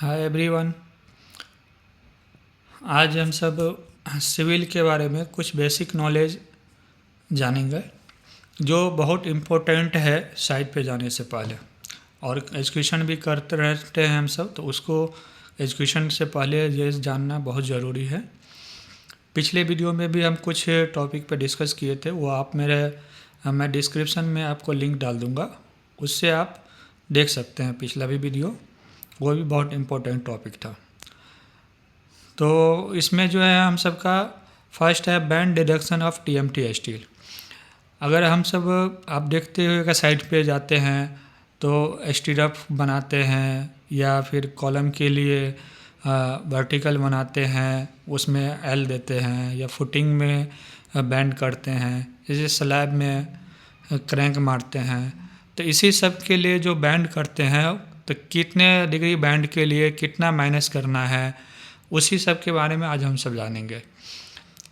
Hi everyone. आज हम सब सिविल के बारे में कुछ बेसिक नॉलेज जानेंगे जो बहुत इम्पोर्टेंट है साइट पे जाने से पहले। और एजुकेशन भी करते रहते हैं हम सब, तो उसको एजुकेशन से पहले ये जानना बहुत ज़रूरी है। पिछले वीडियो में भी हम कुछ टॉपिक पे डिस्कस किए थे, वो आप मैं डिस्क्रिप्शन में आपको लिंक डाल दूँगा, उससे आप देख सकते हैं पिछला भी वीडियो। वो भी बहुत इम्पोर्टेंट टॉपिक था। तो इसमें जो है हम सब का फर्स्ट है band deduction of TMT steel. अगर हम सब आप देखते हुए साइड पे जाते हैं तो स्टीरअप बनाते हैं या फिर कॉलम के लिए वर्टिकल बनाते हैं, उसमें एल देते हैं, या फुटिंग में बैंड करते हैं, जैसे स्लैब में क्रैंक मारते हैं। तो इसी सब के लिए जो बैंड करते हैं तो कितने डिग्री बैंड के लिए कितना माइनस करना है, उसी सब के बारे में आज हम सब जानेंगे।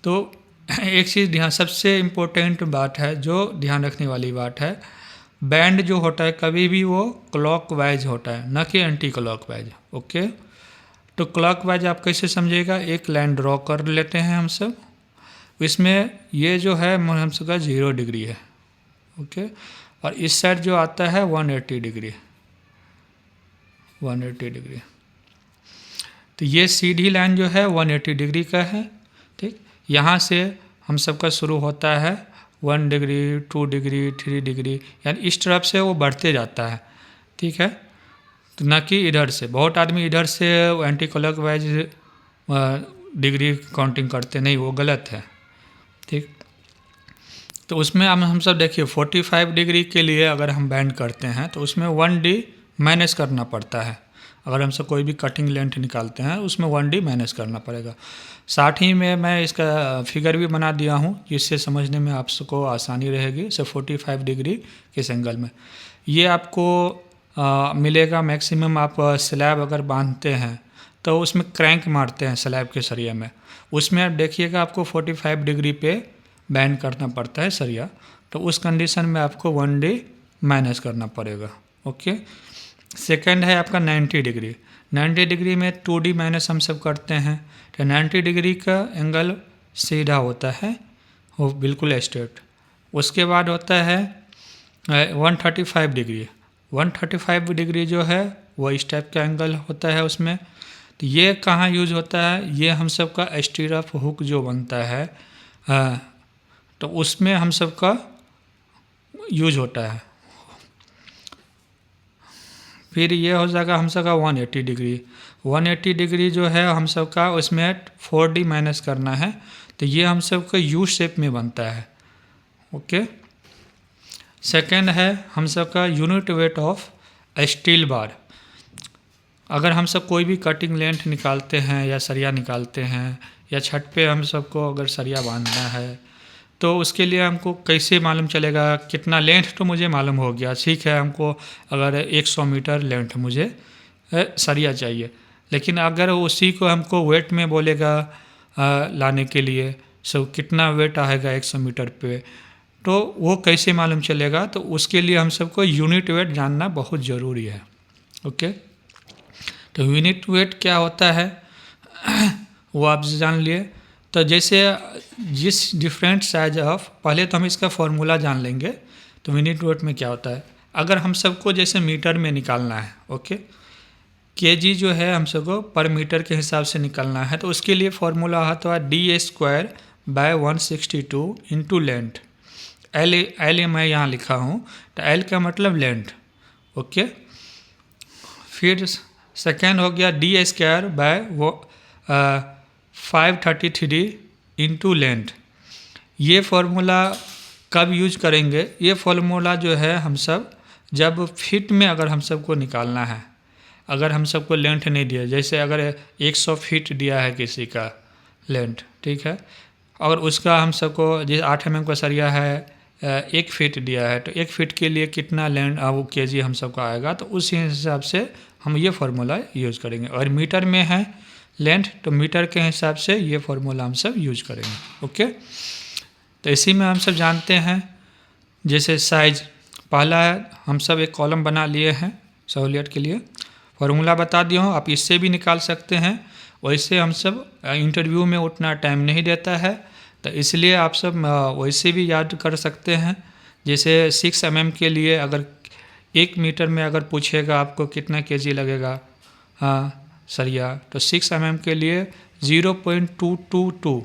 तो एक चीज़ ध्यान, सबसे इम्पोर्टेंट बात है जो ध्यान रखने वाली बात है, बैंड जो होता है कभी भी वो क्लॉकवाइज होता है, ना कि एंटी क्लॉकवाइज। ओके, तो क्लॉकवाइज आप कैसे समझिएगा, एक लाइन ड्रॉ कर लेते हैं हम सब। इसमें ये जो है हम सब का 0 डिग्री है। ओके, और इस साइड जो आता है 180 डिग्री, 180 डिग्री। तो ये सीधी लाइन जो है 180 डिग्री का है। ठीक, यहाँ से हम सबका शुरू होता है 1 डिग्री, 2 डिग्री, 3 डिग्री, यानी इस तरफ से वो बढ़ते जाता है। ठीक है, तो ना कि इधर से। बहुत आदमी इधर से एंटी क्लॉकवाइज डिग्री काउंटिंग करते, नहीं, वो गलत है। ठीक, तो उसमें हम सब देखिए 45 डिग्री के लिए अगर हम बैंड करते हैं तो उसमें 1D माइनस करना पड़ता है। अगर हम सब कोई भी कटिंग लेंथ निकालते हैं उसमें 1D माइनस करना पड़ेगा। साथ ही में मैं इसका फिगर भी बना दिया हूँ, जिससे समझने में आप सबको आसानी रहेगी। से 45 डिग्री किस एंगल में ये आपको मिलेगा मैक्सिमम। आप स्लैब अगर बांधते हैं तो उसमें क्रैंक मारते हैं स्लैब के सरिया में, उसमें आप देखिएगा आपको 45 डिग्री पे बैंड करना पड़ता है सरिया। तो उस कंडीशन में आपको 1D माइनस करना पड़ेगा। ओके, सेकंड है आपका 90 डिग्री। 90 डिग्री में 2D माइनस हम सब करते हैं। तो 90 डिग्री का एंगल सीधा होता है, वो बिल्कुल स्ट्रेट। उसके बाद होता है 135 डिग्री। 135 डिग्री जो है वो इस टाइप का एंगल होता है उसमें। तो ये कहाँ यूज होता है, ये हम सब का स्टीरअप हुक जो बनता है तो उसमें हम सब का यूज होता है। फिर ये हो जाएगा हम सब का 180 डिग्री। 180 डिग्री जो है हम सब का उसमें 4D माइनस करना है, तो ये हम सब का यू शेप में बनता है। ओके, सेकेंड है हम सब का unit weight of steel bar. अगर हम सब कोई भी कटिंग लेंथ निकालते हैं या सरिया निकालते हैं, या छत पे हम सबको अगर सरिया बांधना है, तो उसके लिए हमको कैसे मालूम चलेगा कितना लेंथ। तो मुझे मालूम हो गया, ठीक है, हमको अगर 100 मीटर लेंथ मुझे सरिया चाहिए, लेकिन अगर उसी को हमको वेट में बोलेगा लाने के लिए, सब कितना वेट आएगा 100 मीटर पे, तो वो कैसे मालूम चलेगा। तो उसके लिए हम सबको यूनिट वेट जानना बहुत ज़रूरी है। ओके, तो यूनिट वेट क्या होता है वो आप जान लिए। तो जैसे जिस डिफरेंट साइज ऑफ, पहले तो हम इसका फॉर्मूला जान लेंगे। तो यूनिट वेट में क्या होता है, अगर हम सबको जैसे मीटर में निकालना है, ओके, केजी जो है हम सबको पर मीटर के हिसाब से निकालना है, तो उसके लिए फॉर्मूला आता है D²/162 इंटू लेंथ। एल मैं यहाँ लिखा हूँ, तो एल का मतलब लेंथ। ओके, फिर सेकेंड हो गया D²/533 इंटू लेंथ। ये फार्मूला कब यूज करेंगे, ये फार्मूला जो है हम सब जब फिट में अगर हम सबको निकालना है, अगर हम सबको लेंथ नहीं दिया, जैसे अगर 100 फीट दिया है किसी का लेंथ, ठीक है, और उसका हम सबको जैसे 8 mm का सरिया है 1 फीट दिया है, तो 1 फीट के लिए कितना लेंथ वो केजी हम सबको आएगा, तो उस हिसाब से हम ये फार्मूला यूज़ करेंगे। और मीटर में है लेंथ, तो मीटर के हिसाब से ये फार्मूला हम सब यूज करेंगे। ओके, तो इसी में हम सब जानते हैं जैसे साइज, पहला है हम सब एक कॉलम बना लिए हैं सहूलियत के लिए। फार्मूला बता दिया हूँ, आप इससे भी निकाल सकते हैं। वैसे हम सब इंटरव्यू में उतना टाइम नहीं देता है, तो इसलिए आप सब वैसे भी याद कर सकते हैं। जैसे 6 mm के लिए अगर 1 मीटर में अगर पूछेगा आपको कितना केजी लगेगा सरिया, तो 6 mm के लिए 0.222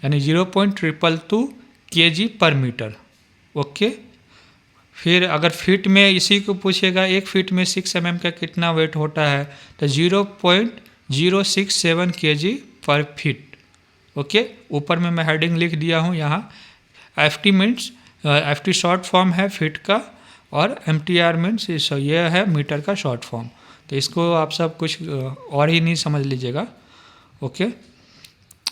यानी 0.222 केजी पर मीटर। ओके, फिर अगर फीट में इसी को पूछेगा 1 फीट में 6 mm का कितना वेट होता है, तो 0.067 केजी पर फीट। ओके, ऊपर में मैं हेडिंग लिख दिया हूँ यहाँ। FT means FT short form है फीट का, और MTR मीन्स ये है मीटर का शॉर्ट फॉर्म। तो इसको आप सब कुछ और ही नहीं समझ लीजिएगा। ओके,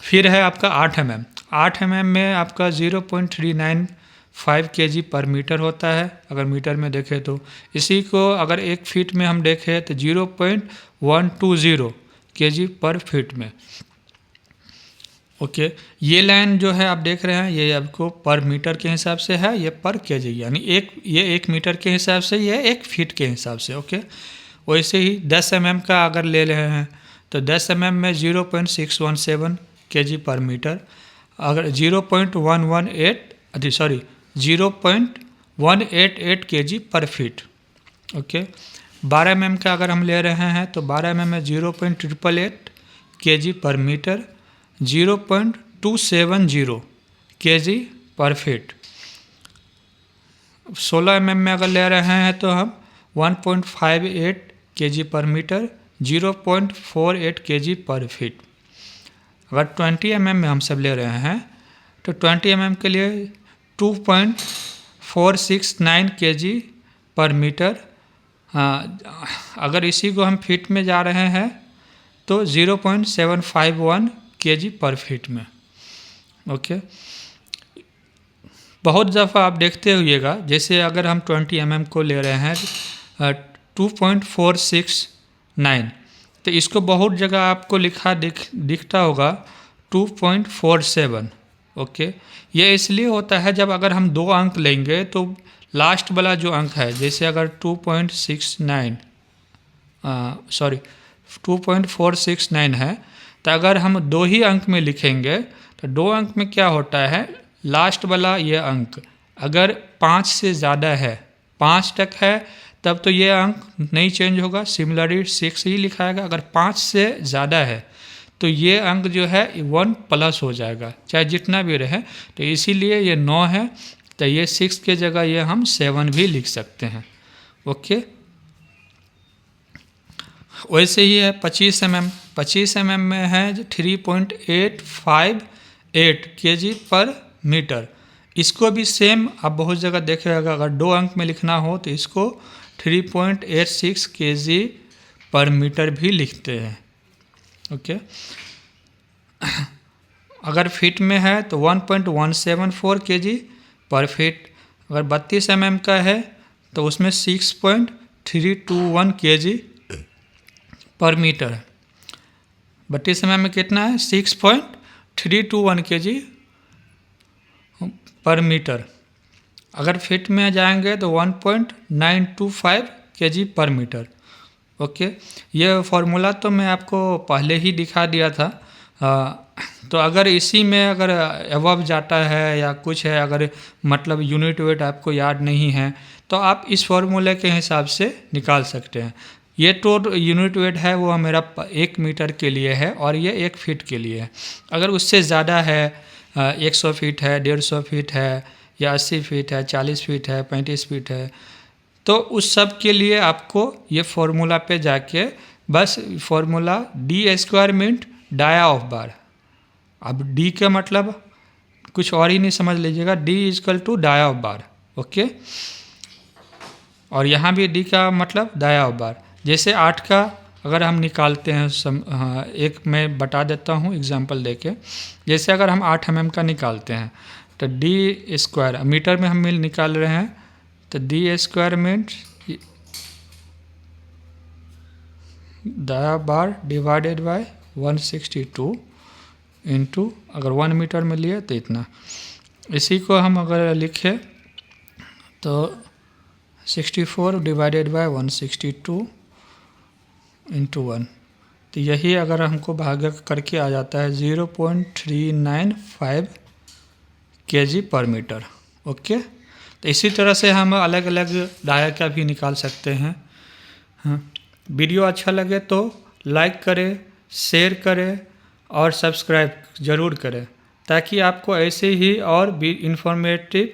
फिर है आपका 8 mm। 8 mm में आपका 0.395 केजी पर मीटर होता है, अगर मीटर में देखें तो। इसी को अगर 1 फीट में हम देखें तो 0.120 केजी पर फीट में। ओके, ये लाइन जो है आप देख रहे हैं, ये आपको पर मीटर के हिसाब से है, ये पर केजी, यानी ये 1 मीटर के हिसाब से, ये 1 फीट के हिसाब से। ओके, वैसे ही 10 mm का अगर ले रहे हैं तो 10 mm में 0.617 केजी पर मीटर, अगर 0.188 केजी पर फीट। ओके, 12 mm का अगर हम ले रहे हैं तो 12 mm में 0.888 केजी पर मीटर, 0.270 केजी पर फीट। 16 mm में अगर ले रहे हैं तो हम 1.58 केजी पर मीटर, 0.48 केजी पर फीट। अगर 20 mm में हम सब ले रहे हैं तो 20 mm के लिए 2.469 केजी पर मीटर। अगर इसी को हम फीट में जा रहे हैं तो 0.751 केजी पर फीट में। ओके, बहुत दफ़ा आप देखते हुएगा, जैसे अगर हम 20 mm को ले रहे हैं 2.469, तो इसको बहुत जगह आपको लिखा दिखता होगा 2.47। ओके, ये इसलिए होता है जब अगर हम 2 अंक लेंगे तो लास्ट वाला जो अंक है, जैसे अगर 2.469 है, तो अगर हम 2 ही अंक में लिखेंगे तो 2 अंक में क्या होता है, लास्ट वाला ये अंक अगर 5 से ज़्यादा है, 5 तक है, तब तो ये अंक नहीं चेंज होगा, सिमिलरली 6 ही लिखाएगा। अगर 5 से ज़्यादा है तो ये अंक जो है 1 प्लस हो जाएगा, चाहे जितना भी रहे। तो इसीलिए ये 9 है, तो ये 6 के जगह ये हम 7 भी लिख सकते हैं। ओके, वैसे ही है 25 mm। 25 mm में है 3.858 केजी पर मीटर। इसको भी सेम आप बहुत जगह देखेगा, अगर 2 अंक में लिखना हो तो इसको 3.86 केजी पर मीटर भी लिखते हैं। ओके, अगर फीट में है तो 1.174 केजी पर फीट। अगर 32 mm का है तो उसमें 6.321 केजी पर मीटर है। 32 mm में कितना है, 6.321 केजी पर मीटर। अगर फीट में जाएंगे तो 1.925 केजी पर मीटर। ओके, ये फार्मूला तो मैं आपको पहले ही दिखा दिया था। तो अगर इसी में अगर अबव जाता है या कुछ है, अगर मतलब यूनिट वेट आपको याद नहीं है, तो आप इस फार्मूले के हिसाब से निकाल सकते हैं। ये तो यूनिट वेट है वो मेरा 1 मीटर के लिए है और ये 1 फीट के लिए है। अगर उससे ज़्यादा है, 100 फीट है, 150 फीट है, या 80 फीट है, 40 फीट है, 35 फीट है, तो उस सब के लिए आपको ये फार्मूला पे जाके बस formula d² means dia of bar. अब d का मतलब कुछ और ही नहीं समझ लीजिएगा, d = dia of bar. Okay, और यहाँ भी d का मतलब डाया ऑफ बार। जैसे 8 का अगर हम निकालते हैं, एक मैं बता देता हूँ एग्जांपल देके। जैसे अगर हम 8 mm का निकालते हैं तो d², मीटर में हम निकाल रहे हैं, तो d² means dia bar divided by 162 into, अगर 1 मीटर में लिए तो इतना। इसी को हम अगर लिखें तो 64 डिवाइडेड बाय 162 इंटू 1, तो यही अगर हमको भाग करके आ जाता है 0.395 kg पर मीटर। ओके, तो इसी तरह से हम अलग अलग डाया का भी निकाल सकते हैं। हाँ, वीडियो अच्छा लगे तो लाइक करें, शेयर करें और सब्सक्राइब ज़रूर करें, ताकि आपको ऐसे ही और भी इंफॉर्मेटिव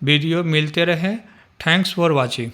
वीडियो मिलते रहें। Thanks for watching.